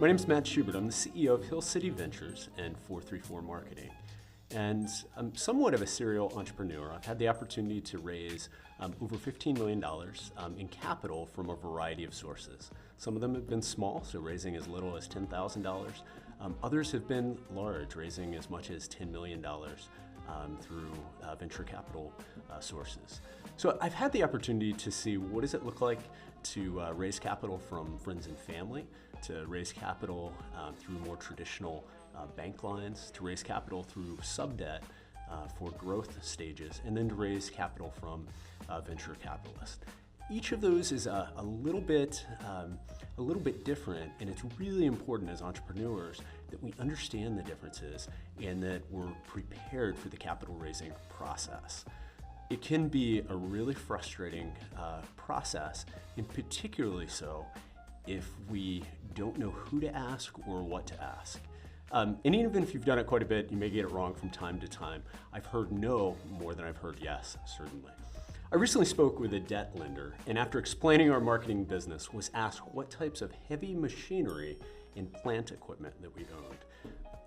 My name is Matt Schubert. I'm the CEO of Hill City Ventures and 434 Marketing. And I'm somewhat of a serial entrepreneur. I've had the opportunity to raise over $15 million in capital from a variety of sources. Some of them have been small, so raising as little as $10,000. Others have been large, raising as much as $10 million through venture capital sources. So I've had the opportunity to see what does it look like to raise capital from friends and family, to raise capital through more traditional bank lines, to raise capital through sub-debt for growth stages, and then to raise capital from venture capitalists. Each of those is a little bit different, and it's really important as entrepreneurs that we understand the differences and that we're prepared for the capital raising process. It can be a really frustrating process, and particularly so if we don't know who to ask or what to ask. And even if you've done it quite a bit, you may get it wrong from time to time. I've heard no more than I've heard yes, certainly. I recently spoke with a debt lender, and after explaining our marketing business, was asked what types of heavy machinery and plant equipment that we owned.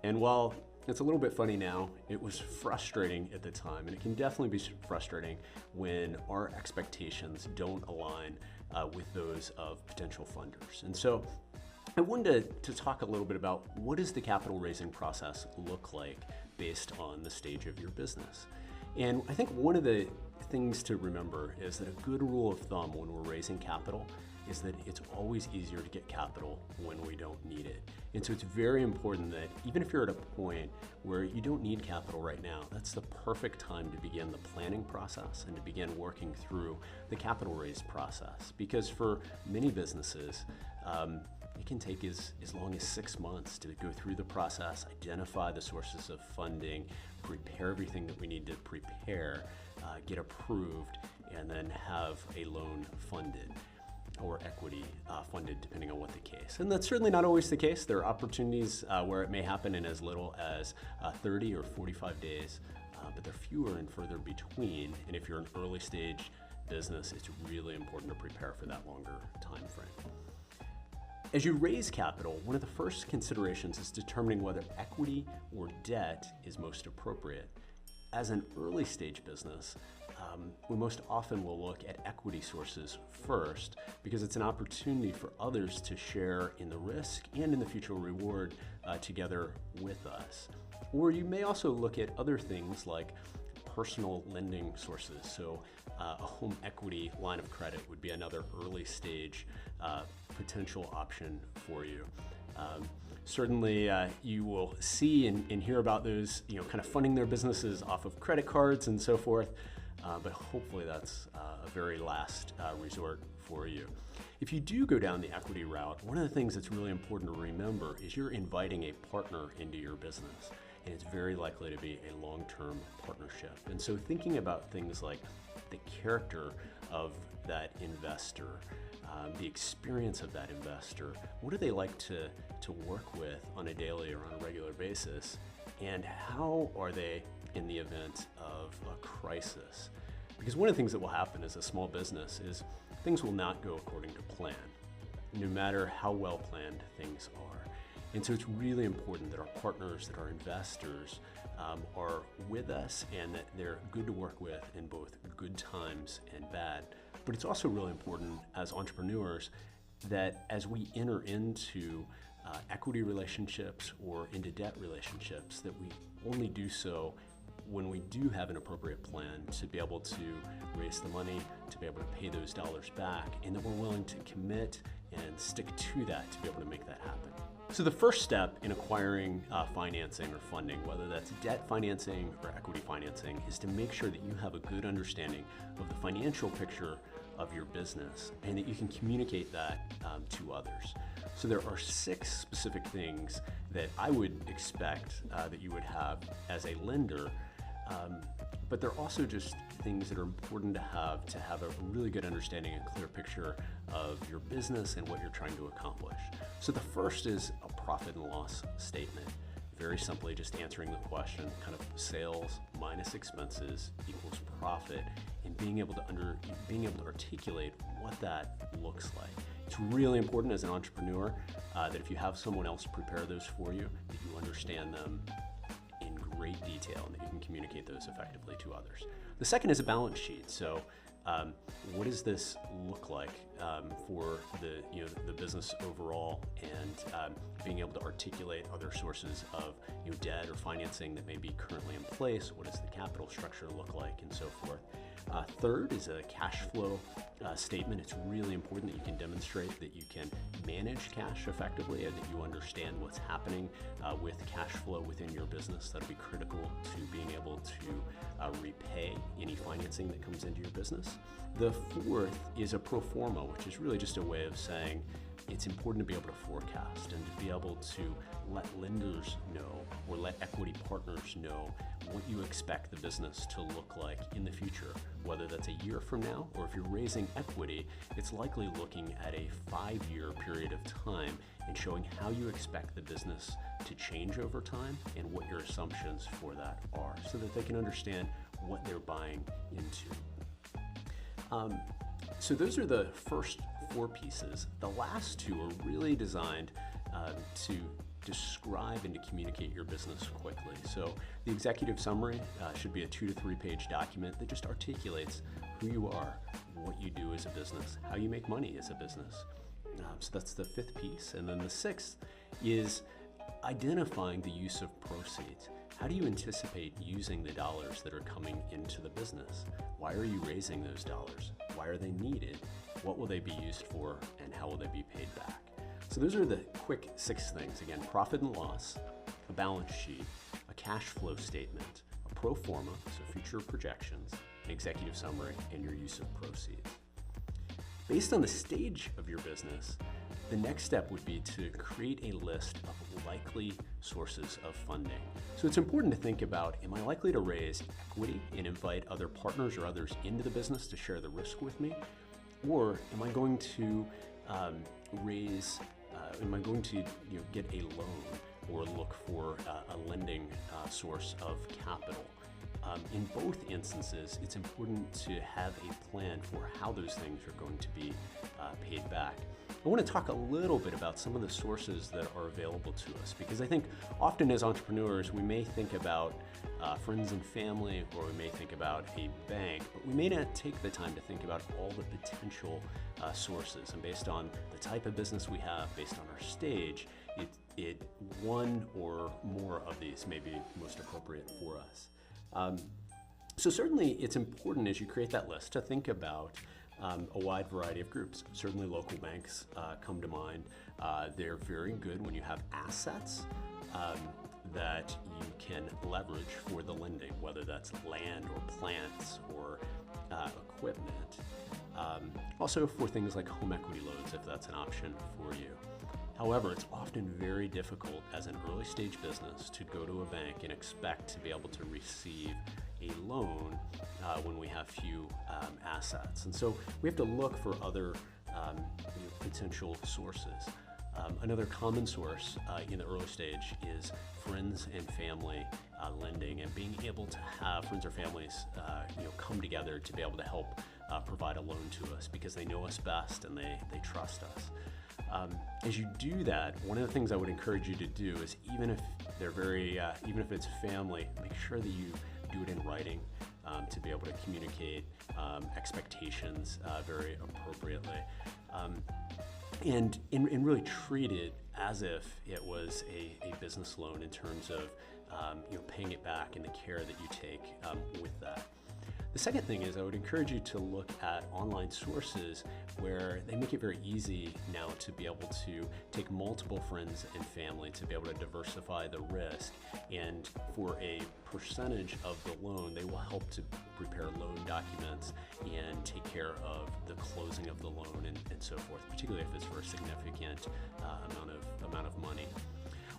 And while it's a little bit funny now, it was frustrating at the time, and it can definitely be frustrating when our expectations don't align with those of potential funders. And so I wanted to talk a little bit about what does the capital raising process look like based on the stage of your business. And I think one of the things to remember is that a good rule of thumb when we're raising capital is that it's always easier to get capital when we don't need it. And so it's very important that even if you're at a point where you don't need capital right now, that's the perfect time to begin the planning process and to begin working through the capital raise process. Because for many businesses, it can take as long as 6 months to go through the process, identify the sources of funding, prepare everything that we need to prepare, get approved, and then have a loan funded or equity funded, depending on what the case. And that's certainly not always the case. There are opportunities where it may happen in as little as 30 or 45 days, but they're fewer and further between. And if you're an early stage business, it's really important to prepare for that longer time frame. As you raise capital, one of the first considerations is determining whether equity or debt is most appropriate. As an early stage business, we most often will look at equity sources first because it's an opportunity for others to share in the risk and in the future reward together with us. Or you may also look at other things like personal lending sources. So a home equity line of credit would be another early stage potential option for you. Certainly you will see and hear about those, kind of funding their businesses off of credit cards and so forth, but hopefully that's a very last resort for you. If you do go down the equity route, one of the things that's really important to remember is you're inviting a partner into your business, and it's very likely to be a long-term partnership. And so thinking about things like the character of that investor, the experience of that investor, what do they like to work with on a daily or on a regular basis, and how are they in the event of a crisis? Because one of the things that will happen as a small business is things will not go according to plan, no matter how well planned things are. And so it's really important that our partners, that our investors are with us and that they're good to work with in both good times and bad. But it's also really important as entrepreneurs that as we enter into equity relationships or into debt relationships, that we only do so when we do have an appropriate plan to be able to raise the money, to be able to pay those dollars back, and that we're willing to commit and stick to that to be able to make that happen. So the first step in acquiring financing or funding, whether that's debt financing or equity financing, is to make sure that you have a good understanding of the financial picture of your business and that you can communicate that to others. So there are 6 specific things that I would expect that you would have as a lender, but they're also just things that are important to have a really good understanding and clear picture of your business and what you're trying to accomplish. So the first is a profit and loss statement. Very simply just answering the question, kind of sales minus expenses equals profit, and being able to articulate what that looks like. It's really important as an entrepreneur that if you have someone else prepare those for you, that you understand them in great detail and that you can communicate those effectively to others. The second is a balance sheet. So what does this look like for the business overall, and being able to articulate other sources of debt or financing that may be currently in place? What does the capital structure look like, and so forth. Third is a cash flow statement. It's really important that you can demonstrate that you can manage cash effectively and that you understand what's happening with cash flow within your business. That'll be critical to being able to repay any financing that comes into your business. The fourth is a pro forma, which is really just a way of saying it's important to be able to forecast and to be able to let lenders know or let equity partners know what you expect the business to look like in the future, whether that's a year from now, or if you're raising equity, it's likely looking at a 5-year period of time and showing how you expect the business to change over time and what your assumptions for that are, so that they can understand what they're buying into. So those are the first 4 pieces. The last 2 are really designed to describe and to communicate your business quickly. So the executive summary should be a 2 to 3 page document that just articulates who you are, what you do as a business, how you make money as a business. So that's the 5th piece. And then the 6th is identifying the use of proceeds. How do you anticipate using the dollars that are coming into the business? Why are you raising those dollars? Why are they needed? What will they be used for, and how will they be paid back? So those are the quick 6 things. Again, profit and loss, a balance sheet, a cash flow statement, a pro forma, so future projections, an executive summary, and your use of proceeds. Based on the stage of your business, the next step would be to create a list of likely sources of funding. So it's important to think about, am I likely to raise equity and invite other partners or others into the business to share the risk with me? Or am I going to get a loan or look for a lending source of capital? In both instances, it's important to have a plan for how those things are going to be paid back. I want to talk a little bit about some of the sources that are available to us, because I think often as entrepreneurs, we may think about friends and family, or we may think about a bank, but we may not take the time to think about all the potential sources. And based on the type of business we have, based on our stage, one or more of these may be most appropriate for us. So certainly it's important as you create that list to think about a wide variety of groups. Certainly local banks come to mind. They're very good when you have assets that you can leverage for the lending, whether that's land or plants or equipment. Also for things like home equity loans, if that's an option for you. However, it's often very difficult as an early stage business to go to a bank and expect to be able to receive a loan when we have few assets. And so we have to look for other potential sources. Another common source in the early stage is friends and family lending, and being able to have friends or families come together to be able to help provide a loan to us because they know us best and they trust us. As you do that, one of the things I would encourage you to do is, even if it's family, make sure that you do it in writing to be able to communicate expectations very appropriately, and really treat it as if it was a business loan in terms of paying it back and the care that you take with that. The second thing is I would encourage you to look at online sources where they make it very easy now to be able to take multiple friends and family to be able to diversify the risk, and for a percentage of the loan, they will help to prepare loan documents and take care of the closing of the loan and so forth, particularly if it's for a significant amount of money.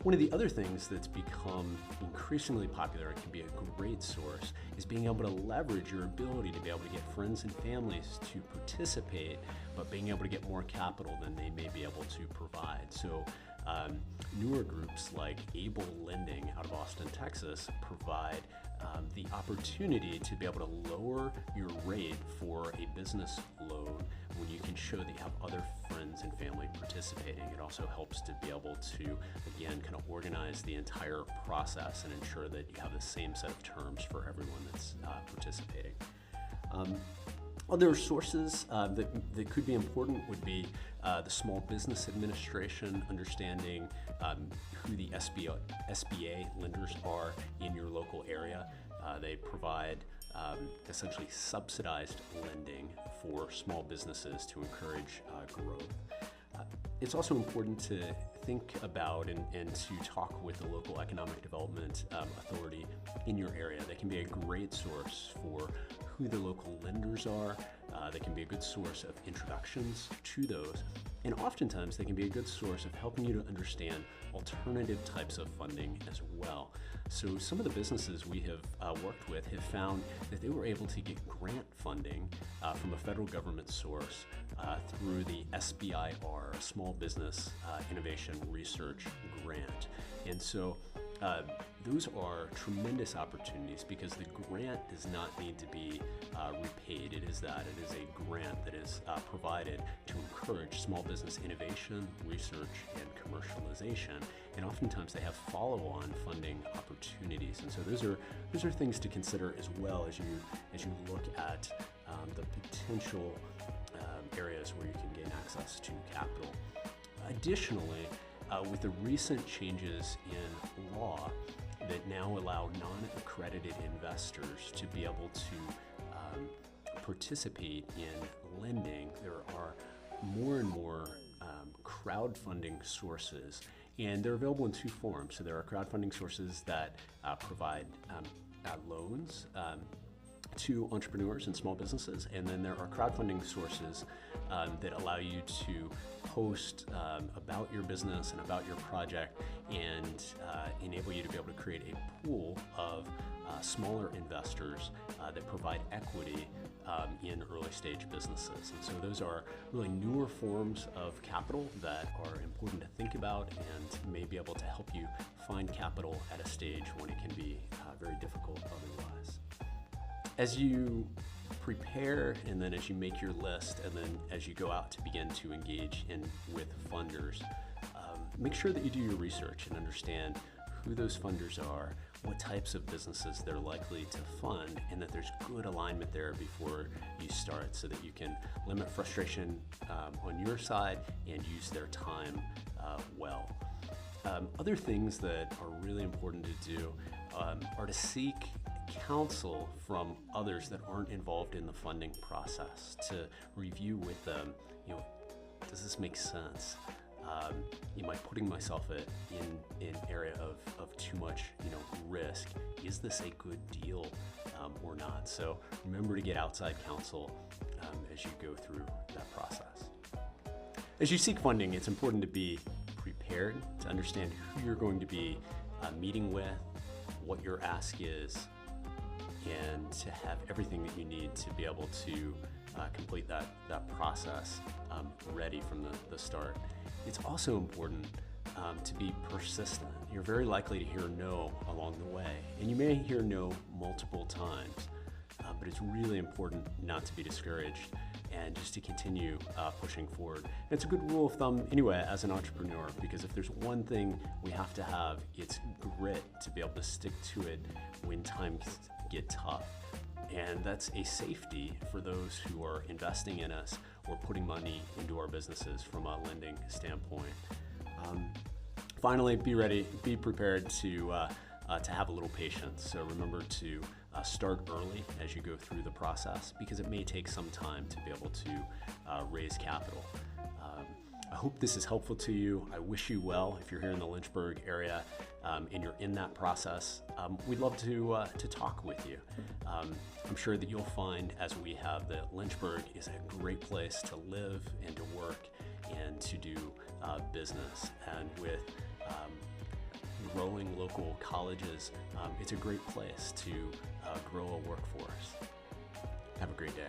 One of the other things that's become increasingly popular and can be a great source is being able to leverage your ability to be able to get friends and families to participate, but being able to get more capital than they may be able to provide. So newer groups like Able Lending out of Austin, Texas provide the opportunity to be able to lower your rate for a business loan when you can show that you have other friends and family participating. It also helps to be able to, again, kind of organize the entire process and ensure that you have the same set of terms for everyone that's participating. Other sources that could be important would be the Small Business Administration, understanding who the SBA lenders are in your local area. They provide essentially subsidized lending for small businesses to encourage growth. It's also important to think about and to talk with the local economic development authority in your area. They can be a great source for who the local lenders are. They can be a good source of introductions to those. And oftentimes they can be a good source of helping you to understand alternative types of funding as well. So some of the businesses we have worked with have found that they were able to get grant funding from a federal government source through the SBIR, Small Business Innovation Research Grant. And so those are tremendous opportunities because the grant does not need to be repaid. It is a grant that is provided to encourage small business innovation, research, and commercialization. And oftentimes they have follow-on funding opportunities. And so those are things to consider as well as you look at the potential areas where you can gain access to capital. Additionally, with the recent changes in law that now allow non-accredited investors to be able to participate in lending, there are more and more crowdfunding sources, and they're available in two forms. So there are crowdfunding sources that provide loans to entrepreneurs and small businesses, and then there are crowdfunding sources that allow you to post about your business and about your project and enable you to be able to create a pool of smaller investors that provide equity in early stage businesses. And so those are really newer forms of capital that are important to think about and may be able to help you find capital at a stage when it can be very difficult otherwise. As you prepare and then as you make your list and then as you go out to begin to engage with funders, make sure that you do your research and understand who those funders are, what types of businesses they're likely to fund, and that there's good alignment there before you start so that you can limit frustration on your side and use their time well. Other things that are really important to do are to seek counsel from others that aren't involved in the funding process, to review with them, does this make sense? Am I putting myself in an area of too much risk? Is this a good deal or not? So remember to get outside counsel as you go through that process. As you seek funding, it's important to be prepared, to understand who you're going to be meeting with, what your ask is, and to have everything that you need to be able to complete that process ready from the start. It's also important to be persistent. You're very likely to hear no along the way, and you may hear no multiple times, but it's really important not to be discouraged and just to continue pushing forward. And it's a good rule of thumb anyway as an entrepreneur, because if there's one thing we have to have, it's grit to be able to stick to it when times get tough. And that's a safety for those who are investing in us or putting money into our businesses from a lending standpoint. Finally, be prepared to have a little patience. So remember to start early as you go through the process, because it may take some time to be able to raise capital. I hope this is helpful to you. I wish you well if you're here in the Lynchburg area and you're in that process. We'd love to talk with you. I'm sure that you'll find, as we have, that Lynchburg is a great place to live and to work and to do business. And with growing local colleges, it's a great place to grow a workforce. Have a great day.